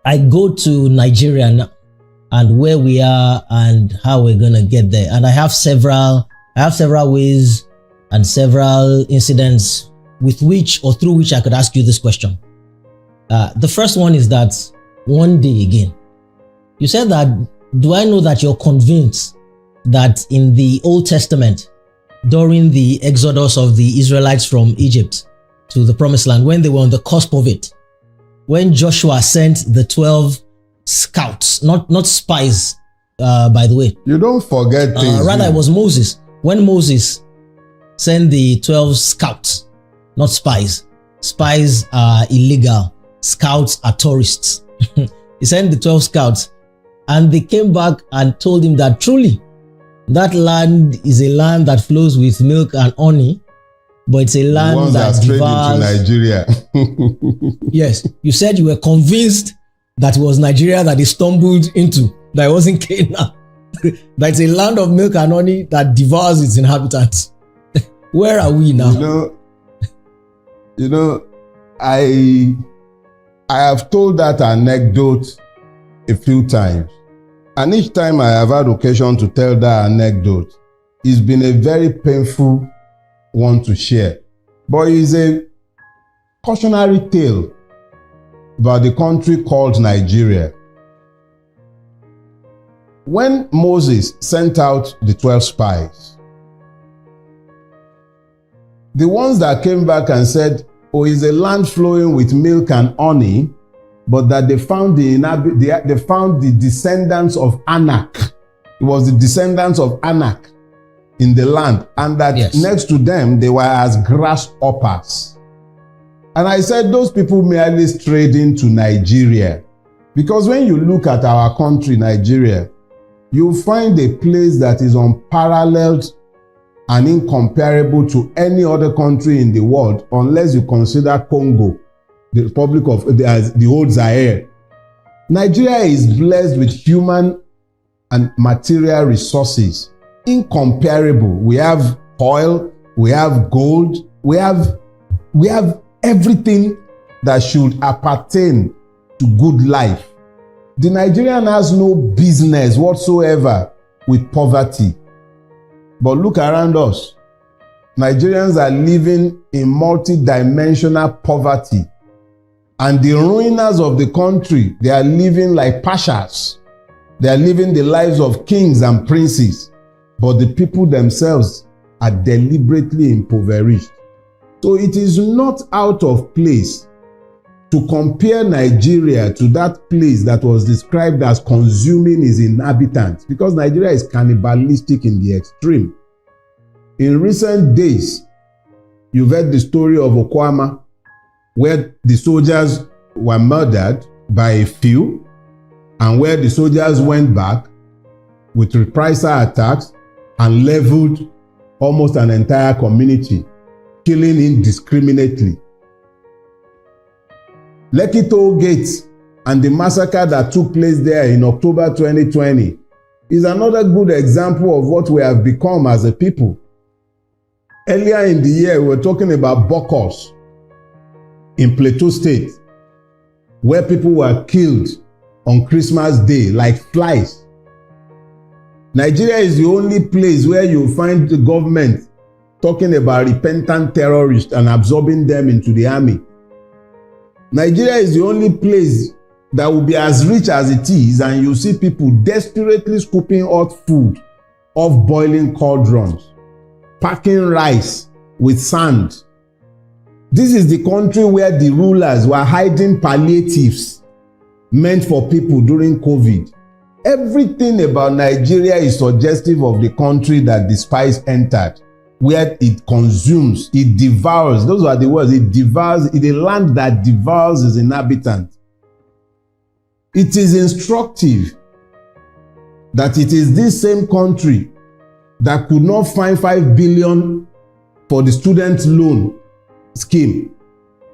I go to Nigeria now and where we are and how we're gonna get there. And I have several ways and several incidents with which or through which I could ask you this question. The first one is that one day again, you said that, do I know that you're convinced that in the Old Testament, during the exodus of the Israelites from Egypt to the Promised Land, when they were on the cusp of it, when Joshua sent the 12 scouts, not spies, by the way. You don't forget things. Rather, it was Moses. When Moses sent the 12 scouts, not spies. Spies are illegal. Scouts are tourists. He sent the 12 scouts and they came back and told him that truly that land is a land that flows with milk and honey, but it's a land that devours. Nigeria. Yes, you said you were convinced that it was Nigeria that they stumbled into, that it wasn't Canaan. That it's a land of milk and honey that devours its inhabitants. Where are we now? You know, I have told that anecdote a few times. And each time I have had occasion to tell that anecdote, it's been a very painful one to share. But it's a cautionary tale about the country called Nigeria. When Moses sent out the 12 spies, the ones that came back and said, oh, it's a land flowing with milk and honey, but that they found the descendants of Anak. It was the descendants of Anak in the land, and that next to them they were as grasshoppers. And I said those people merely strayed into Nigeria, because when you look at our country, Nigeria, you find a place that is unparalleled and incomparable to any other country in the world, unless you consider Congo, the Republic of the old Zaire. Nigeria is blessed with human and material resources incomparable. We have oil, we have gold, we have everything that should appertain to good life. The Nigerian has no business whatsoever with poverty. But look around us. Nigerians are living in multi-dimensional poverty. And the ruiners of the country, they are living like pashas. They are living the lives of kings and princes. But the people themselves are deliberately impoverished. So it is not out of place to compare Nigeria to that place that was described as consuming its inhabitants, because Nigeria is cannibalistic in the extreme. In recent days, you've heard the story of Okwama, where the soldiers were murdered by a few, and where the soldiers went back with reprisal attacks and leveled almost an entire community, killing indiscriminately. Lekki Toll Gate and the massacre that took place there in October 2020 is another good example of what we have become as a people. Earlier in the year, we were talking about Bokos in Plateau State, where people were killed on Christmas Day like flies. Nigeria is the only place where you find the government talking about repentant terrorists and absorbing them into the army. Nigeria is the only place that will be as rich as it is, and you see people desperately scooping hot food off boiling cauldrons, packing rice with sand. This is the country where the rulers were hiding palliatives meant for people during COVID. Everything about Nigeria is suggestive of the country that the spies entered, where it consumes, it devours. Those are the words. It devours. It's a land that devours its inhabitants. It is instructive that it is this same country that could not find 5 billion for the student loan scheme,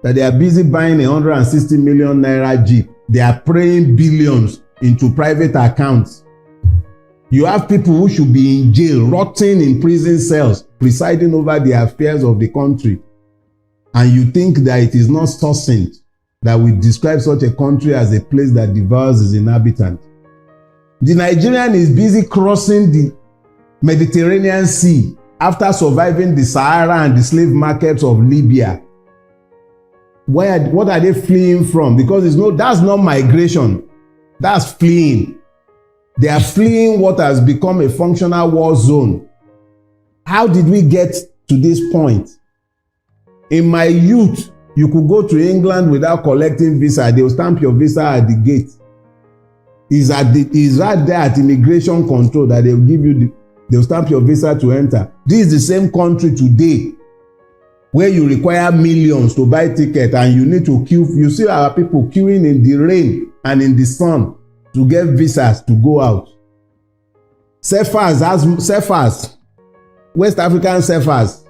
that they are busy buying 160 million naira Jeep. They are praying billions into private accounts. You have people who should be in jail, rotting in prison cells, presiding over the affairs of the country. And you think that it is not succinct that we describe such a country as a place that devours its inhabitants. The Nigerian is busy crossing the Mediterranean Sea after surviving the Sahara and the slave markets of Libya. What are they fleeing from? Because that's not migration. That's fleeing. They are fleeing what has become a functional war zone. How did we get to this point? In my youth, you could go to England without collecting visa. They will stamp your visa at the gate. It's right there at immigration control that they will give you they'll stamp your visa to enter. This is the same country today where you require millions to buy ticket and you need to queue. You see our people queuing in the rain and in the sun to get visas to go out. Cephas, West African Cephas,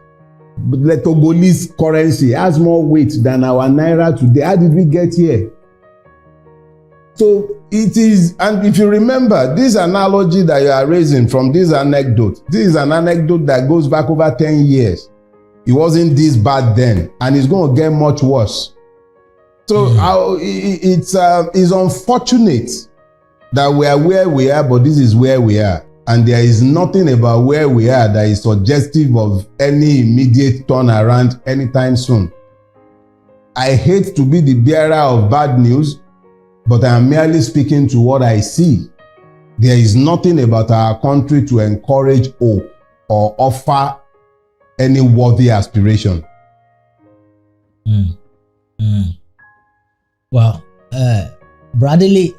the Togolese currency has more weight than our naira today. How did we get here? So it is, and if you remember, this analogy that you are raising from this is an anecdote that goes back over 10 years. It wasn't this bad then, and it's going to get much worse. So it's unfortunate that we are where we are, but this is where we are. And there is nothing about where we are that is suggestive of any immediate turnaround anytime soon. I hate to be the bearer of bad news, but I am merely speaking to what I see. There is nothing about our country to encourage hope or offer any worthy aspiration. Well, Bradley,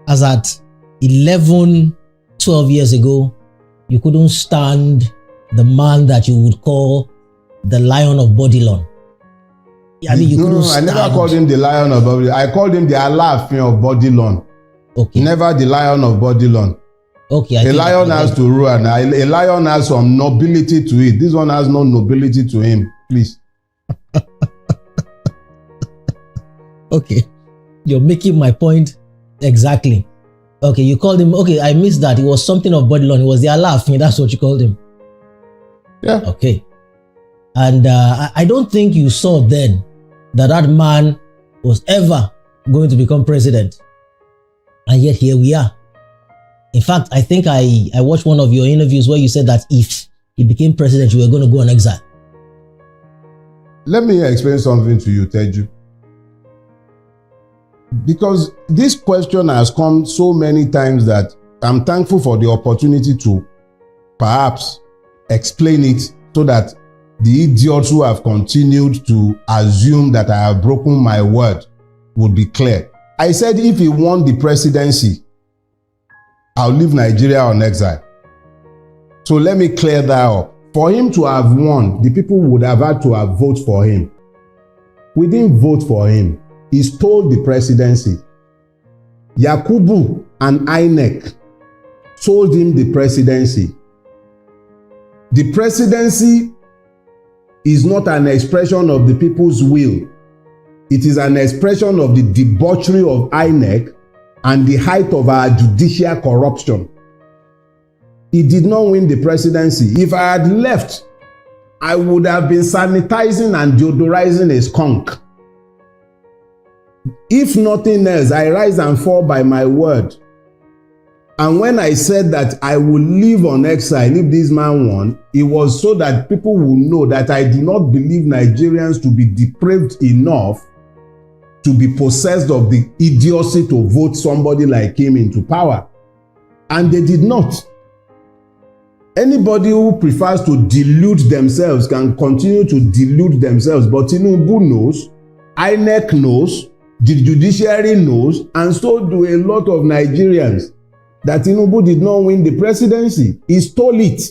as at 11, 12 years ago, you couldn't stand the man that you would call the Lion of Bodilon. I mean, I never called him the Lion of Bodilon. I called him the Aláàfin of Bodilon. Okay. Never the Lion of Bodilon. Okay. A lion has to rule, and a lion has some nobility to it. This one has no nobility to him. Please. Okay. You're making my point exactly. Okay, you called him. Okay, I missed that. It was something of Bodilon. It was the Aláàfin. That's what you called him. Yeah. Okay. And I don't think you saw then that man was ever going to become president. And yet here we are. In fact, I think I watched one of your interviews where you said that if he became president, you were going to go on exile. Let me explain something to you, Teju. Because this question has come so many times that I'm thankful for the opportunity to perhaps explain it so that the idiots who have continued to assume that I have broken my word would be clear. I said if he won the presidency, I'll leave Nigeria on exile. So let me clear that up. For him to have won, the people would have had to have voted for him. We didn't vote for him. He stole the presidency. Yakubu and INEC sold him the presidency. The presidency is not an expression of the people's will. It is an expression of the debauchery of INEC and the height of our judicial corruption. He did not win the presidency. If I had left, I would have been sanitizing and deodorizing a skunk. If nothing else, I rise and fall by my word. And when I said that I would live on exile if this man won, it was so that people will know that I do not believe Nigerians to be depraved enough to be possessed of the idiocy to vote somebody like him into power. And they did not. Anybody who prefers to delude themselves can continue to delude themselves, but Tinubu knows, INEC knows, the Judiciary knows, and so do a lot of Nigerians, that Tinubu did not win the presidency. He stole it.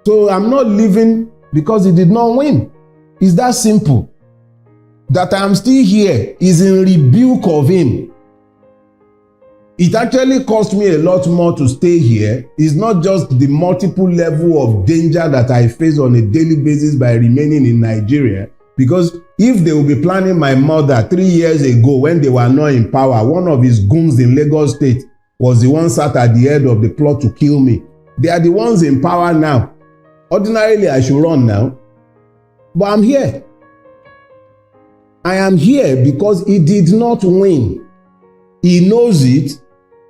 So I'm not leaving because he did not win. It's that simple. That I'm still here is in rebuke of him. It actually cost me a lot more to stay here. It's not just the multiple level of danger that I face on a daily basis by remaining in Nigeria. Because if they will be planning my murder 3 years ago when they were not in power, one of his goons in Lagos State was the one sat at the head of the plot to kill me. They are the ones in power now. Ordinarily, I should run now. But I'm here. I am here because he did not win. He knows it,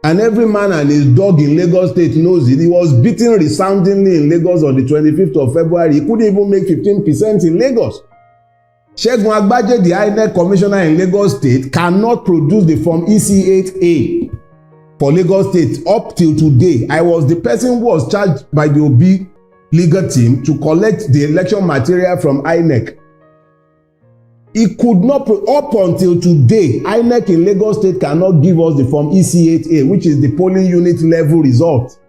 and every man and his dog in Lagos State knows it. He was beaten resoundingly in Lagos on the 25th of February. He couldn't even make 15% in Lagos. Segun Agbaje, the INEC commissioner in Lagos State, cannot produce the form EC8A for Lagos State up till today. I was the person who was charged by the Obi legal team to collect the election material from INEC. He could not, up until today, INEC in Lagos State cannot give us the form EC8A, which is the polling unit level result,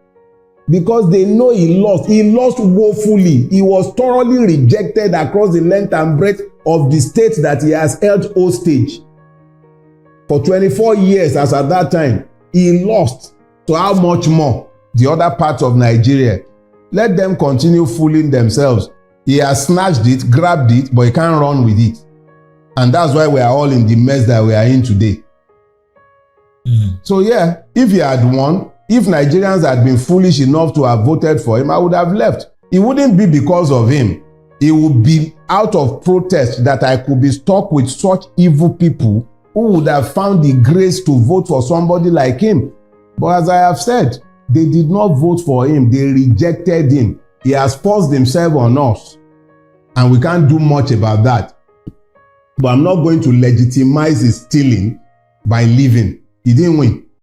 because they know he lost. He lost woefully. He was thoroughly rejected across the length and breadth of the state that he has held hostage for 24 years. As at that time, he lost. So how much more the other parts of Nigeria? Let them continue fooling themselves. He has snatched it, grabbed it, but he can't run with it. And that's why we are all in the mess that we are in today. So yeah, if he had won, if Nigerians had been foolish enough to have voted for him, I would have left. It wouldn't be because of him. It would be out of protest that I could be stuck with such evil people who would have found the grace to vote for somebody like him. But as I have said, they did not vote for him. They rejected him. He has forced himself on us, and we can't do much about that. But I'm not going to legitimize his stealing by leaving. He didn't win.